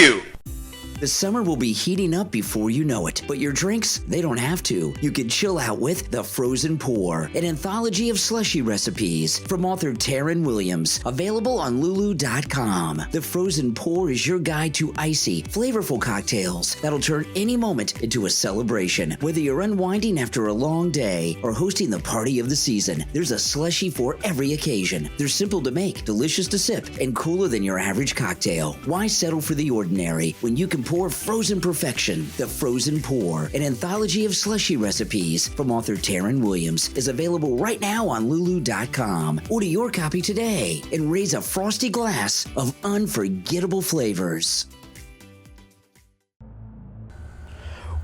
you. The summer will be heating up before you know it, but your drinks, they don't have to. You can chill out with The Frozen Pour, an anthology of slushy recipes from author Taryn Williams, available on Lulu.com. The Frozen Pour is your guide to icy, flavorful cocktails that'll turn any moment into a celebration. Whether you're unwinding after a long day or hosting the party of the season, there's a slushy for every occasion. They're simple to make, delicious to sip, and cooler than your average cocktail. Why settle for the ordinary when you can pour frozen perfection? The Frozen Pour, an anthology of slushy recipes from author Taryn Williams, is available right now on Lulu.com. Order your copy today and raise a frosty glass of unforgettable flavors.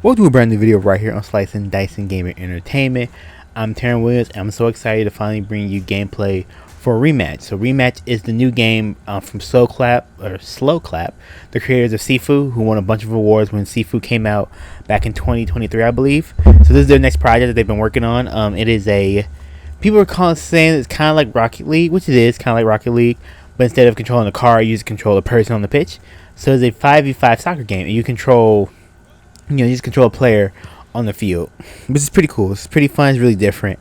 Welcome to a brand new video right here on Slicing Dicing Gaming Entertainment. I'm Taryn Williams, and I'm so excited to finally bring you gameplay for REMATCH. So REMATCH is the new game from Sloclap, the creators of SIFU, who won a bunch of awards when SIFU came out back in 2023, I believe. So this is their next project that they've been working on. It is people are saying it's kind of like Rocket League, which it is kind of like Rocket League, but instead of controlling a car, you just control a person on the pitch. So it's a 5v5 soccer game, and you just control a player on the field, which is pretty cool. It's pretty fun. It's really different.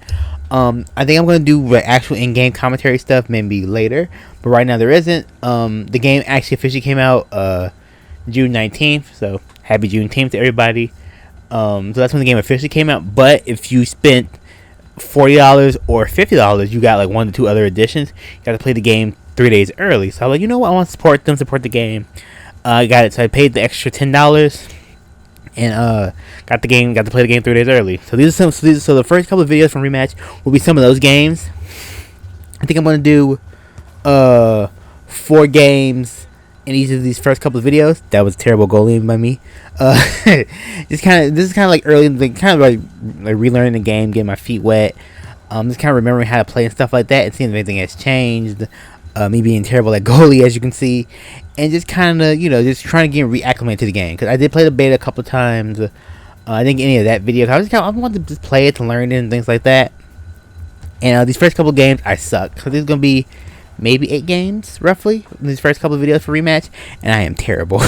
I think I'm going to do actual in-game commentary stuff maybe later, but right now there isn't. The game actually officially came out June 19th, so happy Juneteenth to everybody. So that's when the game officially came out, but if you spent $40 or $50, you got like 1 to 2 other editions. You got to play the game 3 days early. So I was like, you know what, I want to support the game. I got it, so I paid the extra $10 and got to play the game 3 days early. So so the first couple of videos from REMATCH will be some of those games. I think I'm gonna do 4 games in each of these first couple of videos. That was terrible goalie by me. This is kind of like early, kind of like relearning the game, getting my feet wet. Just kind of remembering how to play and stuff like that, and seeing if anything has changed. Me being terrible at goalie, as you can see, and just kind of, just trying to get reacclimated to the game, because I did play the beta a couple of times. I didn't get any of that video. I wanted to just play it to learn it and things like that. And these first couple of games, I suck. So there's gonna be maybe 8 games roughly in these first couple of videos for REMATCH, and I am terrible.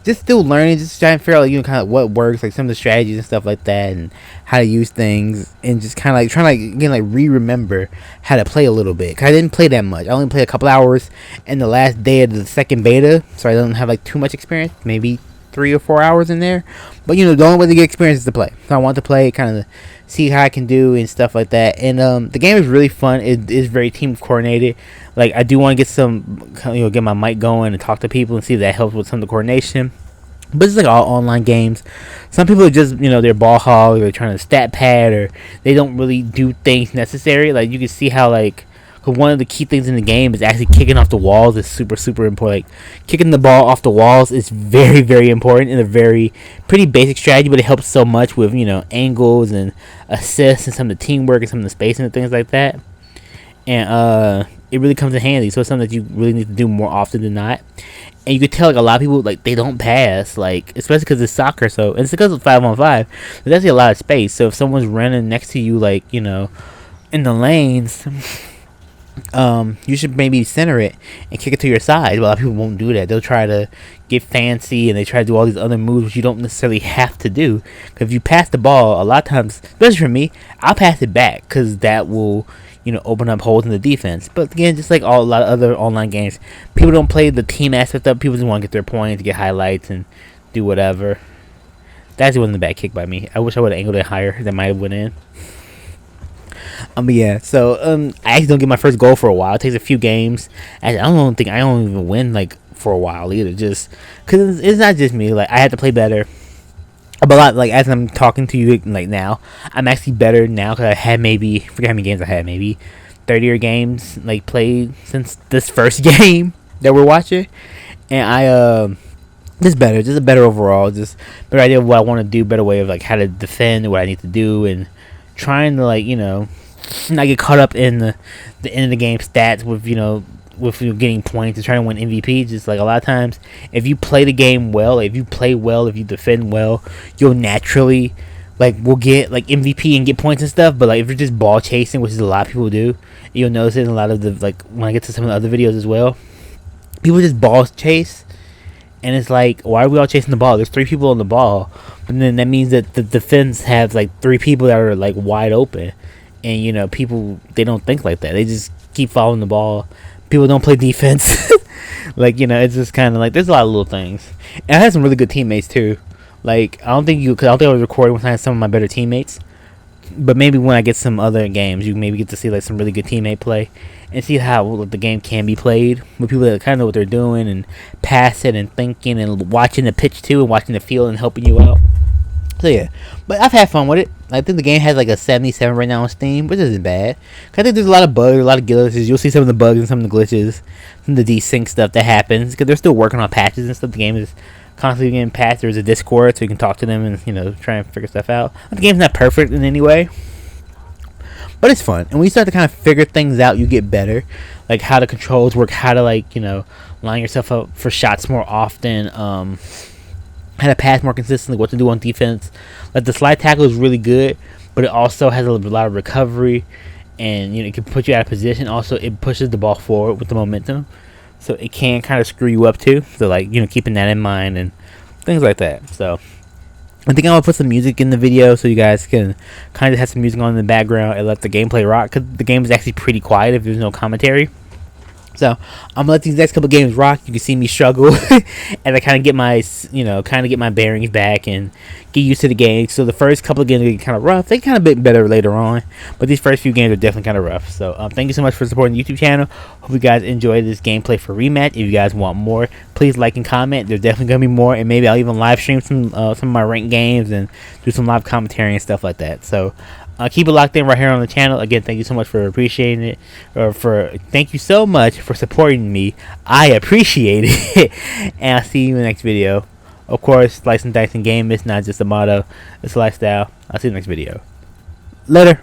Just still learning, just trying to figure out kind of what works, like some of the strategies and stuff like that, and how to use things, and just kind of like trying to re-remember how to play a little bit, because I didn't play that much. I only played a couple hours in the last day of the second beta, so I don't have like too much experience, maybe 3 or 4 hours in there. But the only way to get experience is to play. So I want to play, kind of see how I can do and stuff like that. And the game is really fun. It is very team coordinated. Like, I do want to get get my mic going and talk to people and see if that helps with some of the coordination. But it's like all online games. Some people are just, they're ball hogs, or they're trying to stat pad, or they don't really do things necessary. Like, you can see how, one of the key things in the game is actually kicking off the walls is super, super important. Like, kicking the ball off the walls is very, very important, and a very pretty basic strategy, but it helps so much with, angles and assists and some of the teamwork and some of the spacing and things like that. And it really comes in handy. So it's something that you really need to do more often than not. And you could tell, a lot of people, they don't pass, especially because it's soccer. So, and it's because it's 5-on-5. There's actually a lot of space. So if someone's running next to you, in the lanes, you should maybe center it and kick it to your side. But a lot of people won't do that. They'll try to get fancy, and they try to do all these other moves which you don't necessarily have to do. Because if you pass the ball, a lot of times, especially for me, I'll pass it back, because that will open up holes in the defense. But again, just like a lot of other online games, people don't play the team aspect of it. People just want to get their points, get highlights, and do whatever. That wasn't a bad kick by me. I wish I would have angled it higher. That might have went in. But yeah, so I actually don't get my first goal for a while. It takes a few games. I don't even win for a while either. Just because it's not just me. I had to play better. But as I'm talking to you now, I'm actually better now, because I had I forget how many games I had, maybe 30 games played since this first game that we're watching, and I just a better overall, just better idea of what I want to do, better way of how to defend, what I need to do, and trying to not get caught up in the end of the game stats with getting points and trying to win MVP. Just a lot of times, if you play the game well, if you play well, if you defend well, you'll naturally will get MVP and get points and stuff. But if you're just ball chasing, which is a lot of people do, you'll notice it in a lot of the when I get to some of the other videos as well. People just ball chase, And it's like, why are we all chasing the ball? There's 3 people on the ball, but then that means that the defense has like 3 people that are like wide open, and you know, people, they don't think like that. They just keep following the ball. People don't play defense. Like, you know, it's just kind of like, there's a lot of little things. And I had some really good teammates too. Like, I don't think I was recording when I had some of my better teammates, but maybe when I get some other games, you maybe get to see like some really good teammate play and see how the game can be played with people that kind of know what they're doing and passing and thinking and watching the pitch too and watching the field and helping you out. So yeah, but I've had fun with it. I think the game has like a 77 right now on Steam, which isn't bad. I think there's a lot of bugs, a lot of glitches. You'll see some of the bugs and some of the glitches, some of the desync stuff that happens because they're still working on patches and stuff. The game is constantly getting patched. There's a Discord so you can talk to them and, you know, try and figure stuff out. The game's not perfect in any way, but it's fun. And when you start to kind of figure things out, you get better, like how the controls work, how to, like, you know, line yourself up for shots more often, how to pass more consistently, what to do on defense. Like the slide tackle is really good, but it also has a lot of recovery, and you know, it can put you out of position. Also, it pushes the ball forward with the momentum, so it can kind of screw you up too. So like, you know, keeping that in mind and things like that. So I think I'm gonna put some music in the video so you guys can kind of have some music on in the background and let the gameplay rock, because the game is actually pretty quiet if there's no commentary. So I'm gonna let these next couple games rock. You can see me struggle and I kind of get my, you know, get my bearings back and get used to the game. So the first couple of games are kind of rough. They kind of bit better later on, but these first few games are definitely kind of rough. So thank you so much for supporting the YouTube channel. Hope you guys enjoyed this gameplay for Rematch. If you guys want more, please like and comment. There's definitely gonna be more, and maybe I'll even live stream some of my ranked games and do some live commentary and stuff like that. So keep it locked in right here on the channel. Again, thank you so much for appreciating it, thank you so much for supporting me. I appreciate it. And I'll see you in the next video. Of course, Slicing Dicing Game is not just a motto, it's a lifestyle. I'll see you in the next video. Later.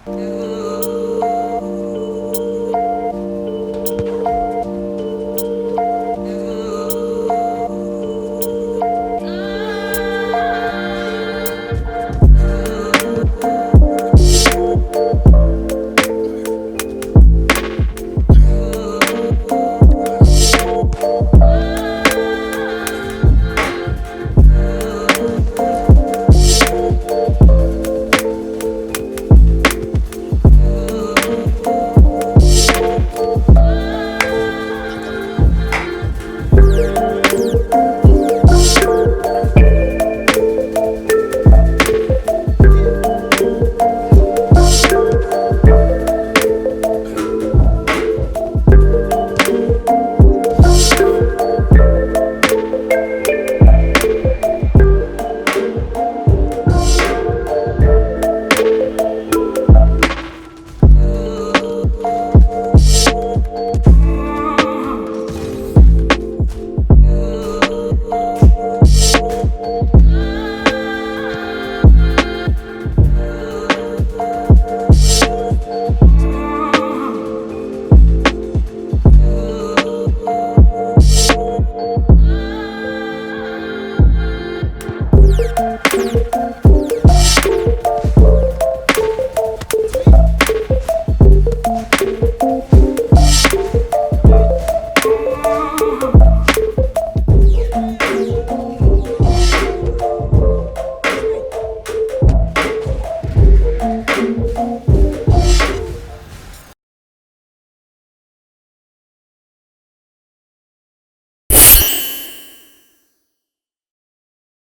Ooh.